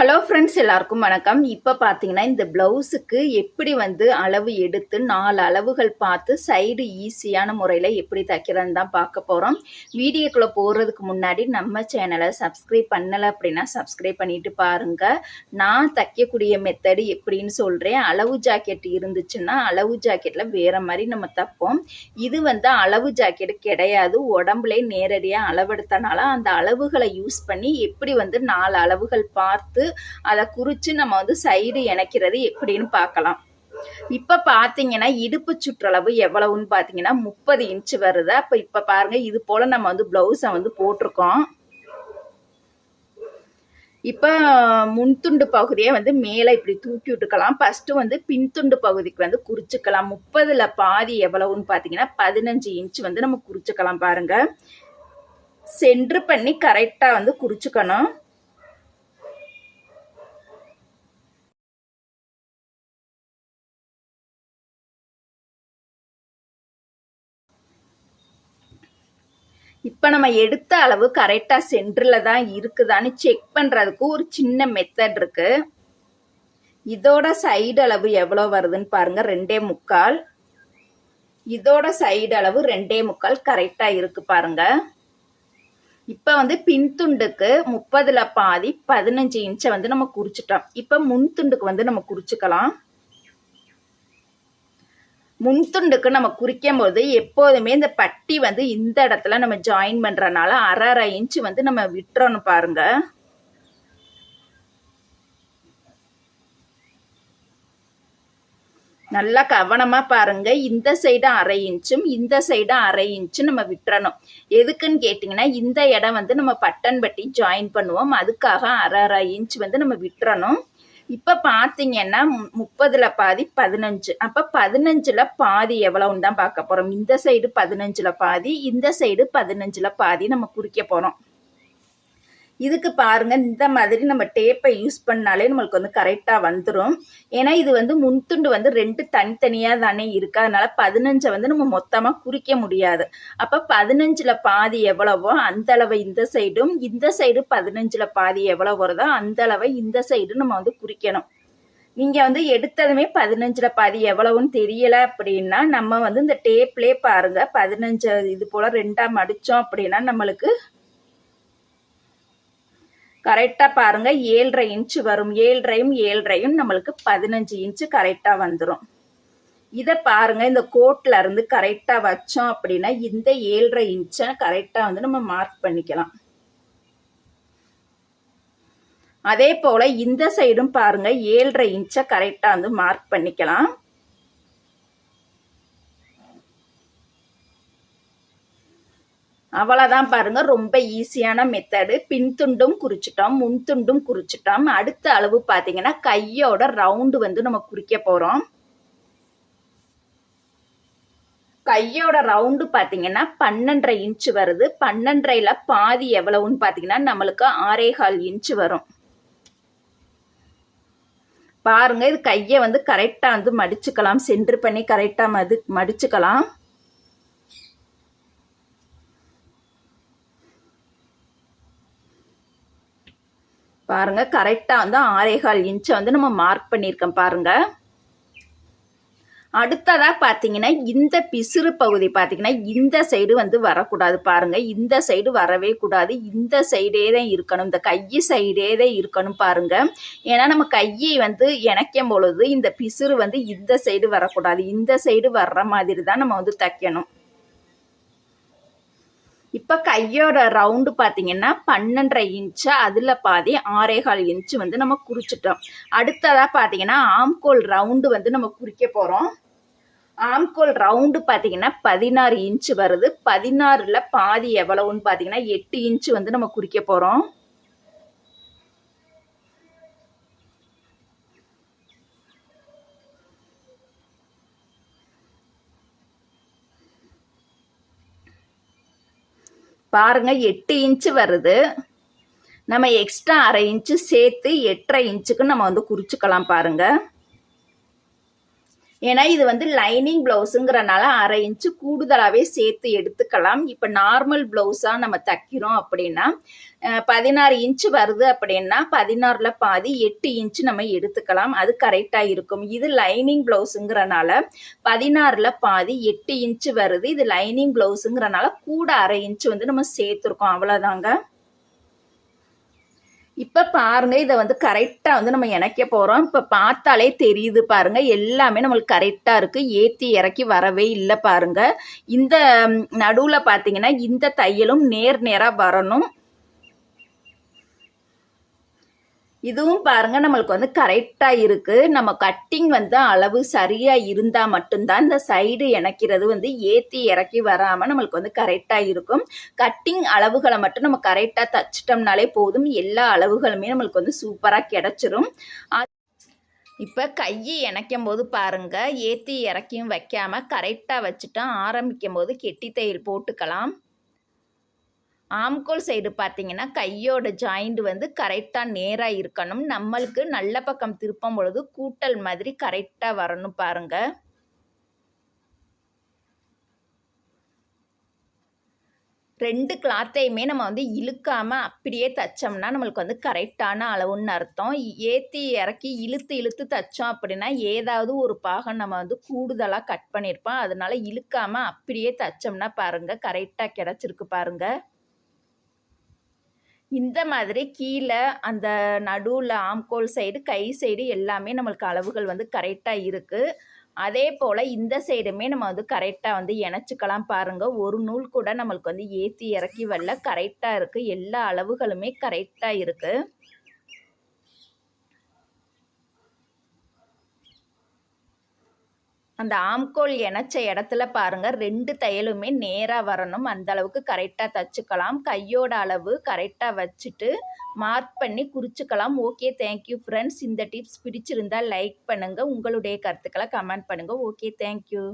Hello friends, எல்லாருக்கும் வணக்கம். இப்போ பார்த்தீங்கன்னா இந்த ப்ளவுஸுக்கு எப்படி அளவு எடுத்து 4 அளவுகள் பார்த்து சைடு ஈஸியான முறையில் எப்படி தைக்கிறதுன்னு தான் பார்க்க போகிறோம். வீடியோக்குள்ளே போகிறதுக்கு முன்னாடி நம்ம சேனலை சப்ஸ்கிரைப் பண்ணலை அப்படின்னா சப்ஸ்கிரைப் பண்ணிட்டு பாருங்கள். நான் தைக்கக்கூடிய மெத்தடு எப்படின்னு சொல்கிறேன். அளவு ஜாக்கெட் இருந்துச்சுன்னா அளவு ஜாக்கெட்டில் வேறு மாதிரி நம்ம தைப்போம். இது அளவு ஜாக்கெட் கிடையாது. உடம்புலே நேரடியாக அளவெடுத்தனால அந்த அளவுகளை யூஸ் பண்ணி எப்படி 4 அளவுகள் பார்த்து அதை குறிச்சு நம்ம சைடு இணைக்கிறது எப்படின்னு பார்க்கலாம். இப்ப பாத்தீங்கன்னா இடுப்பு சுற்றளவு எவ்வளவுன்னு பாத்தீங்கன்னா 30 இன்ச் வருது. அப்ப இப்ப பாருங்க, இது போல நம்ம பிளவுஸை போட்டிருக்கோம். இப்ப முன்துண்டு பகுதியை மேல இப்படி தூக்கி விட்டுக்கலாம். ஃபர்ஸ்ட் பின்துண்டு பகுதிக்கு குறிச்சுக்கலாம். 30ல பாதி எவ்வளவுன்னு பாத்தீங்கன்னா 15 இன்ச் நம்ம குறிச்சுக்கலாம். பாருங்க, சென்டர் பண்ணி கரெக்டா குறிச்சுக்கணும். இப்போ நம்ம எடுத்த அளவு கரெக்டாக சென்டரில் தான் இருக்குதான்னு செக் பண்ணுறதுக்கு ஒரு சின்ன மெத்தட் இருக்கு. இதோட சைடு அளவு எவ்வளோ வருதுன்னு பாருங்க, 2.25. இதோட சைடு அளவு 2.25 கரெக்டாக இருக்கு பாருங்க. இப்போ பின்துண்டுக்கு 30ல பாதி 15 இன்ச்சை நம்ம குறிச்சிட்டோம். இப்போ முன்துண்டுக்கு நம்ம குறிச்சுக்கலாம். முன்துண்டுக்கு நம்ம குறிக்கும் போது எப்போதுமே இந்த பட்டி இந்த இடத்துல நம்ம ஜாயின் பண்றதுனால அரை இன்ச் நம்ம விட்டுறணும். பாருங்க, நல்லா கவனமா பாருங்க. இந்த சைடு அரை இன்ச்சும் இந்த சைடு அரை இன்ச்சும் நம்ம விட்டுறணும். எதுக்குன்னு கேட்டீங்கன்னா இந்த இடம் நம்ம பட்டன் பட்டி ஜாயின் பண்ணுவோம். அதுக்காக அரை இன்ச் நம்ம விட்டுறணும். இப்ப பாத்தீங்கன்னா 30ல பாதி 15. அப்ப 15ல பாதி எவ்வளவுன்னு தான் பார்க்க போறோம். இந்த சைடு 15ல பாதி, இந்த சைடு 15ல பாதி நம்ம குறிக்க போறோம். இதுக்கு பாருங்க, இந்த மாதிரி நம்ம டேப்பை யூஸ் பண்ணாலே நம்மளுக்கு கரெக்டா வந்துடும். ஏன்னா இது முன்துண்டு 2 தனித்தனியா தானே இருக்கு. அதனால 15 நம்ம மொத்தமா குறிக்க முடியாது. அப்ப 15ல பாதி எவ்வளவோ அந்த அளவை இந்த சைடும், இந்த சைடு 15ல பாதி எவ்வளவு வருதோ அந்த அளவை இந்த சைடு நம்ம குறிக்கணும். நீங்க எடுத்ததுமே 15ல பாதி எவ்வளவுன்னு தெரியல அப்படின்னா நம்ம இந்த டேப்லயே பாருங்க, 15 இது போல 2ஆ மடிச்சோம் அப்படின்னா நம்மளுக்கு கரெக்டா பாருங்க 7.5 இன்ச் வரும். 7.5 நம்மளுக்கு 15 இன்ச் கரெக்டா வந்துடும். இதை பாருங்க, இந்த கோட்ல இருந்து கரெக்டா வச்சோம் அப்படின்னா இந்த 7.5 இன்ச்சை கரெக்டா நம்ம மார்க் பண்ணிக்கலாம். அதே போல இந்த சைடும் பாருங்க 7.5 இன்ச்சை கரெக்டா மார்க் பண்ணிக்கலாம். அவ்வளவுதான் பாருங்க, ரொம்ப ஈஸியான மெத்தடு. பின்துண்டும் குறிச்சிட்டோம், முன்துண்டும் குறிச்சிட்டோம். அடுத்த அளவு பாத்தீங்கன்னா கையோட ரவுண்டு நம்ம குறிக்க போறோம். கையோட ரவுண்டு பாத்தீங்கன்னா 12.5 இன்ச் வருது. 12.5ல பாதி எவ்வளவுன்னு பாத்தீங்கன்னா நம்மளுக்கு 6.25 இன்ச் வரும். பாருங்க, இது கையை கரெக்டா மடிச்சுக்கலாம். சென்டர் பண்ணி கரெக்டா மடிச்சுக்கலாம். பாருங்க, கரெக்டா 6.25 இன்ச்சை நம்ம மார்க் பண்ணியிருக்கோம். பாருங்க, அடுத்ததா பாத்தீங்கன்னா இந்த பிசுறு பகுதி பாத்தீங்கன்னா இந்த சைடு வரக்கூடாது. பாருங்க, இந்த சைடு வரவே கூடாது. இந்த சைடே தான் இருக்கணும். இந்த கை சைடே தான் இருக்கணும். பாருங்க, ஏன்னா நம்ம கையை இணைக்கும் பொழுது இந்த பிசுறு இந்த சைடு வரக்கூடாது. இந்த சைடு வர்ற மாதிரி தான் நம்ம தைக்கணும். இப்ப கையோட ரவுண்டு பாத்தீங்கன்னா 12.5 இன்ச், அதுல பாதி 6.25 இன்ச் நம்ம குறிச்சிட்டோம். அடுத்ததா பாத்தீங்கன்னா ஆம்கோல் ரவுண்டு நம்ம குறிக்க போறோம். ஆம்கோல் ரவுண்டு பாத்தீங்கன்னா 16 இன்ச் வருது. 16ல பாதி எவ்வளவுன்னு பாத்தீங்கன்னா 8 இன்ச் நம்ம குறிக்க போறோம். பாருங்க, 8 இன்ச் வருது. நம்ம எக்ஸ்ட்ரா அரை இன்ச்சு சேர்த்து 8.5 இன்ச்சுக்கு நம்ம குறிச்சுக்கலாம். பாருங்க, ஏன்னா இது வந்து லைனிங் பிளவுஸுங்கிறனால 1/2 இன்ச்சு கூடுதலாகவே சேர்த்து எடுத்துக்கலாம். இப்போ நார்மல் பிளவுஸாக நம்ம தைக்கிறோம் அப்படின்னா 16 இன்ச்சு வருது அப்படின்னா 16ல் பாதி 8 இன்ச்சு நம்ம எடுத்துக்கலாம். அது கரெக்டாக இருக்கும். இது லைனிங் பிளவுஸுங்கிறனால 16ல் பாதி 8 இன்ச்சு வருது. இது லைனிங் பிளவுஸுங்கிறனால கூட 1/2 இன்ச்சு வந்து நம்ம சேர்த்துருக்கோம். அவ்வளோதாங்க. இப்போ பாருங்க, இதை வந்து கரெக்டாக வந்து நம்ம இணைக்க போகிறோம். இப்போ பார்த்தாலே தெரியுது பாருங்க, எல்லாமே நம்மளுக்கு கரெக்டாக இருக்குது. ஏற்றி இறக்கி வரவே இல்லை பாருங்க. இந்த நடுவில் பார்த்தீங்கன்னா இந்த தையலும் நேராக வரணும். இதுவும் பாருங்க நம்மளுக்கு வந்து கரெக்டாக இருக்குது. நம்ம கட்டிங் வந்து அளவு சரியாக இருந்தால் மட்டும்தான் இந்த சைடு இணைக்கிறது வந்து ஏற்றி இறக்கி வராமல் நம்மளுக்கு வந்து கரெக்டாக இருக்கும். கட்டிங் அளவுகளை மட்டும் நம்ம கரெக்டாக தச்சிட்டோம்னாலே போதும். எல்லா அளவுகளுமே நம்மளுக்கு வந்து சூப்பராக கிடச்சிரும். இப்போ கையை இணைக்கும் போது பாருங்க, ஏற்றி இறக்கியும் வைக்காமல் கரெக்டாக வச்சுட்டா ஆரம்பிக்கும் போது கெட்டி தையல் போட்டுக்கலாம். ஆம்கோல் சைடு பார்த்தீங்கன்னா கையோட ஜாயிண்ட் வந்து கரெக்டாக நேராக இருக்கணும். நம்மளுக்கு நல்ல பக்கம் திருப்பும் பொழுது கூட்டல் மாதிரி கரெக்டாக வரணும் பாருங்க. ரெண்டு கிளாத்தையுமே நம்ம வந்து இழுக்காமல் அப்படியே தைச்சோம்னா நம்மளுக்கு வந்து கரெக்டான அளவுன்னு அர்த்தம். ஏற்றி இறக்கி இழுத்து தைச்சோம் அப்படின்னா ஏதாவது ஒரு பாகம் நம்ம வந்து கூடுதலாக கட் பண்ணியிருப்போம். அதனால இழுக்காமல் அப்படியே தைச்சோம்னா பாருங்கள் கரெக்டாக கிடச்சிருக்கு பாருங்கள். இந்த மாதிரி கீழே அந்த நடுவில் ஆம்கோல் சைடு கை சைடு எல்லாமே நம்மளுக்கு அளவுகள் வந்து கரெக்டாக இருக்குது. அதே போல் இந்த சைடுமே நம்ம வந்து கரெக்டாக வந்து இணைச்சிக்கலாம் பாருங்கள். ஒரு நூல் கூட நம்மளுக்கு வந்து ஏற்றி இறக்கி வரல, கரெக்டாக இருக்குது. எல்லா அளவுகளுமே கரெக்டாக இருக்குது. அந்த ஆம்கோல் இணைச்ச இடத்துல பாருங்கள், 2 தையலுமே நேராக வரணும். அந்த அளவுக்கு கரெக்டாக தைச்சிக்கலாம். கையோட அளவு கரெக்டாக வச்சுட்டு மார்க் பண்ணி குறிச்சிக்கலாம். Okay, thank you friends. இந்த டிப்ஸ் பிடிச்சிருந்தால் லைக் பண்ணுங்கள். உங்களுடைய கருத்துக்களை கமெண்ட் பண்ணுங்கள். Okay, thank you.